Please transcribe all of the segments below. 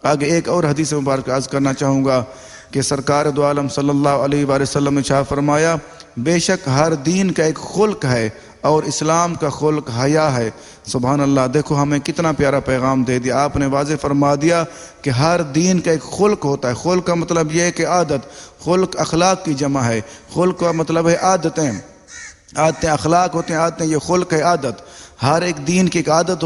آگے ایک اور حدیث مبارک عرض کرنا چاہوں گا کہ سرکار دو عالم صلی اللہ علیہ وآلہ وسلم نے ارشاد فرمایا، بے شک ہر دین کا ایک خلق ہے اور اسلام کا خلق حیا ہے۔ سبحان اللہ، دیکھو ہمیں کتنا پیارا پیغام دے دیا آپ نے، واضح فرما دیا کہ ہر دین کا ایک خلق ہوتا ہے۔ خلق کا مطلب یہ ہے کہ عادت، خلق اخلاق کی جمع ہے، خلق کا مطلب ہے عادتیں، عادتیں اخلاق ہوتے ہیں، عادتیں یہ خلق ہے عادت۔ ہر ایک دین کی ایک عادت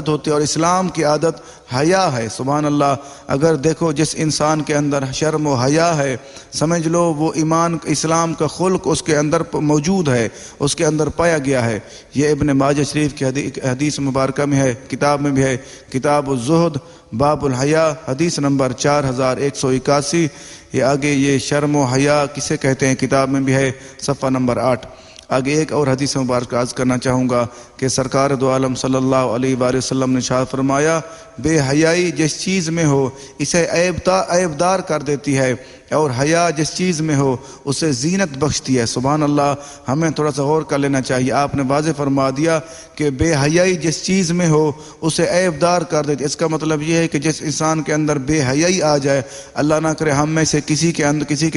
ہوتی ہے اور اسلام کی عادت حیا ہے۔ سبحان اللہ، اگر دیکھو جس انسان کے اندر شرم و حیا ہے، سمجھ لو وہ ایمان اسلام کا خلق اس کے اندر موجود ہے، اس کے اندر پایا گیا ہے۔ یہ ابن ماجہ شریف کی حدیث مبارکہ میں ہے، کتاب میں بھی ہے، کتاب الزہد باب الحیا، حدیث نمبر 4181۔ یہ آگے یہ شرم و حیا کسے کہتے ہیں کتاب میں بھی ہے، صفحہ نمبر 8۔ آگے ایک اور حدیث مبارک عرض کرنا چاہوں گا کہ سرکار دو عالم صلی اللہ علیہ وآلہ وسلم نے ارشاد فرمایا، بے حیائی جس چیز میں ہو اسے عیب دار کر دیتی ہے، اور حیا جس چیز میں ہو اسے زینت بخشتی ہے۔ سبحان اللہ، ہمیں تھوڑا سا غور کر لینا چاہیے۔ آپ نے واضح فرما دیا کہ بے حیائی جس چیز میں ہو اسے عیب دار کر دیتی ہے۔ اس کا مطلب یہ ہے کہ جس انسان کے اندر بے حیائی آ جائے، اللہ نہ کرے ہم میں سے کسی کے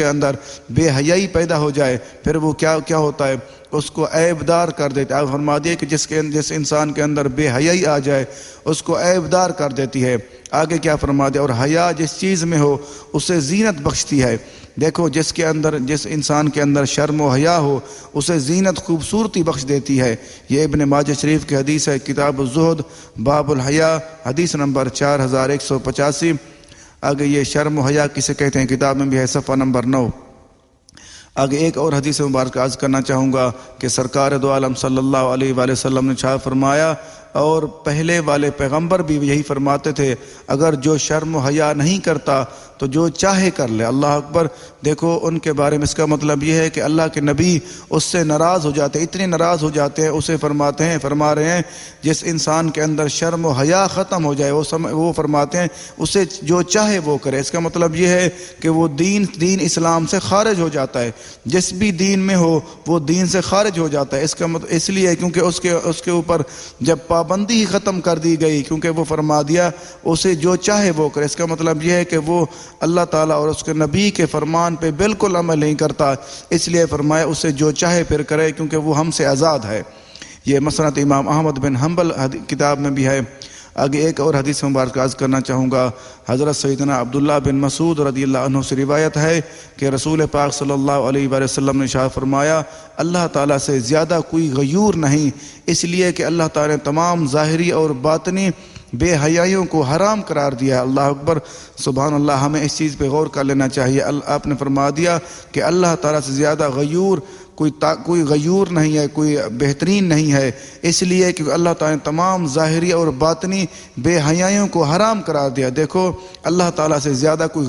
اندر بے حیائی پیدا ہو جائے، پھر وہ کیا ہوتا ہے، اس کو عیب دار کر دیتے۔ آپ فرما دیے کہ جس انسان کے اندر بے حیائی آ جائے اس کو عیب دار کر دیتی ہے۔ آگے کیا فرما دیا، اور حیا جس چیز میں ہو اسے زینت بخشتی ہے۔ دیکھو جس انسان کے اندر شرم و حیا ہو اسے زینت خوبصورتی بخش دیتی ہے۔ یہ ابن ماجہ شریف کی حدیث ہے، کتاب الزہد باب الحیا، حدیث نمبر 4185۔ آگے یہ شرم و حیا کسے کہتے ہیں کتاب میں بھی ہے، صفحہ نمبر 9۔ آگے ایک اور حدیث مبارک عرض کرنا چاہوں گا کہ سرکار دو عالم صلی اللہ علیہ وآلہ وسلم نے ارشاد فرمایا، اور پہلے والے پیغمبر بھی یہی فرماتے تھے، اگر جو شرم و حیا نہیں کرتا تو جو چاہے کر لے۔ اللہ اکبر، دیکھو ان کے بارے میں اس کا مطلب یہ ہے کہ اللہ کے نبی اس سے ناراض ہو جاتے ہیں، اتنے ناراض ہو جاتے ہیں، اسے فرما رہے ہیں جس انسان کے اندر شرم و حیا ختم ہو جائے، وہ فرماتے ہیں اسے جو چاہے وہ کرے۔ اس کا مطلب یہ ہے کہ وہ دین اسلام سے خارج ہو جاتا ہے، جس بھی دین میں ہو وہ دین سے خارج ہو جاتا ہے۔ اس کا مطلب اس لیے کیونکہ اس کے اوپر جب پابندی ہی ختم کر دی گئی، کیونکہ وہ فرما دیا اسے جو چاہے وہ کرے۔ اس کا مطلب یہ ہے کہ وہ اللہ تعالیٰ اور اس کے نبی کے فرمان پہ بالکل عمل نہیں کرتا، اس لیے فرمایا اسے جو چاہے پھر کرے، کیونکہ وہ ہم سے آزاد ہے۔ یہ مسند امام احمد بن حنبل کتاب میں بھی ہے۔ آگے ایک اور حدیث مبارک عرض کرنا چاہوں گا، حضرت سیدنا عبداللہ بن مسعود رضی اللہ عنہ سے روایت ہے کہ رسول پاک صلی اللہ علیہ وآلہ وسلم نے ارشاد فرمایا، اللہ تعالیٰ سے زیادہ کوئی غیور نہیں، اس لیے کہ اللہ تعالیٰ نے تمام ظاہری اور باطنی بے حیائیوں کو حرام قرار دیا ہے۔ اللہ اکبر، سبحان اللہ، ہمیں اس چیز پہ غور کر لینا چاہیے۔ آپ نے فرما دیا کہ اللہ تعالیٰ سے زیادہ غیور کوئی غیور نہیں ہے، کوئی بہترین نہیں ہے، اس لیے کہ اللہ تعالیٰ نے تمام ظاہری اور باطنی بے حیائیوں کو حرام قرار دیا۔ دیکھو اللہ تعالیٰ سے زیادہ کوئی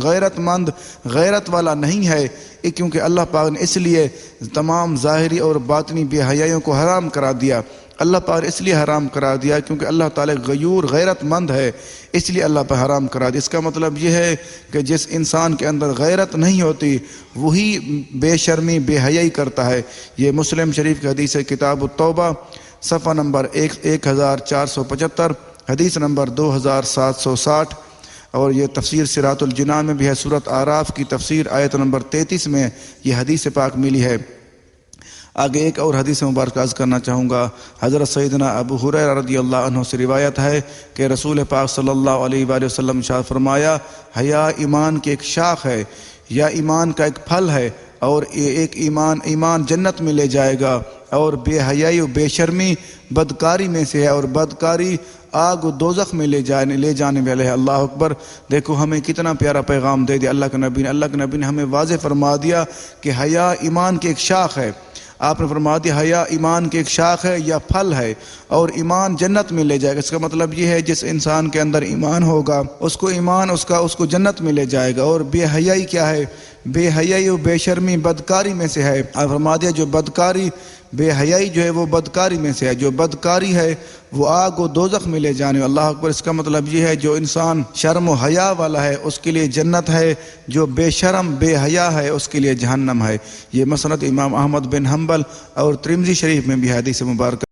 غیرت والا نہیں ہے، کیونکہ اللہ پاک نے اس لیے تمام ظاہری اور باطنی بے حیائیوں کو حرام قرار دیا۔ اللہ پاک اس لیے حرام قرار دیا کیونکہ اللہ تعالیٰ غیور غیرت مند ہے، اس لیے اللہ پہ حرام قرار دیا۔ اس کا مطلب یہ ہے کہ جس انسان کے اندر غیرت نہیں ہوتی وہی بے شرمی بے حیائی کرتا ہے۔ یہ مسلم شریف کی حدیث ہے، کتاب التوبہ صفحہ نمبر 1475، حدیث نمبر 2760۔ اور یہ تفسیر صراط الجنان میں بھی ہے، سورۃ اعراف کی تفسیر آیت نمبر 33 میں یہ حدیث پاک ملی ہے۔ آگے ایک اور حدیث مبارک عرض کرنا چاہوں گا، حضرت سیدنا ابو ہریرہ رضی اللہ عنہ سے روایت ہے کہ رسول پاک صلی اللہ علیہ وآلہ وسلم نے ارشاد فرمایا، حیا ایمان کی ایک شاخ ہے یا ایمان کا ایک پھل ہے، اور ایک ایمان جنت میں لے جائے گا، اور بے حیائی و بے شرمی بدکاری میں سے ہے، اور بدکاری آگ و دوزخ میں لے جانے والے ہے۔ اللہ اکبر، دیکھو ہمیں کتنا پیارا پیغام دے دیا اللہ کے نبی نے ہمیں واضح فرما دیا کہ حیا ایمان کی ایک شاخ ہے۔ آپ نے فرما دیا حیا ایمان کی ایک شاخ ہے یا پھل ہے، اور ایمان جنت میں لے جائے گا۔ اس کا مطلب یہ ہے جس انسان کے اندر ایمان ہوگا اس کو جنت میں لے جائے گا۔ اور بے حیائی کیا ہے؟ بے حیائی و بے شرمی بدکاری میں سے ہے۔ آپ فرما دیا جو بدکاری بے حیائی جو ہے وہ بدکاری میں سے ہے، جو بدکاری ہے وہ آگ و دوزخ میں لے جانے۔ اللہ اکبر، اس کا مطلب یہ ہے جو انسان شرم و حیا والا ہے اس کے لیے جنت ہے، جو بے شرم بے حیا ہے اس کے لیے جہنم ہے۔ یہ مسند امام احمد بن حنبل اور ترمذی شریف میں بھی حدیث مبارکہ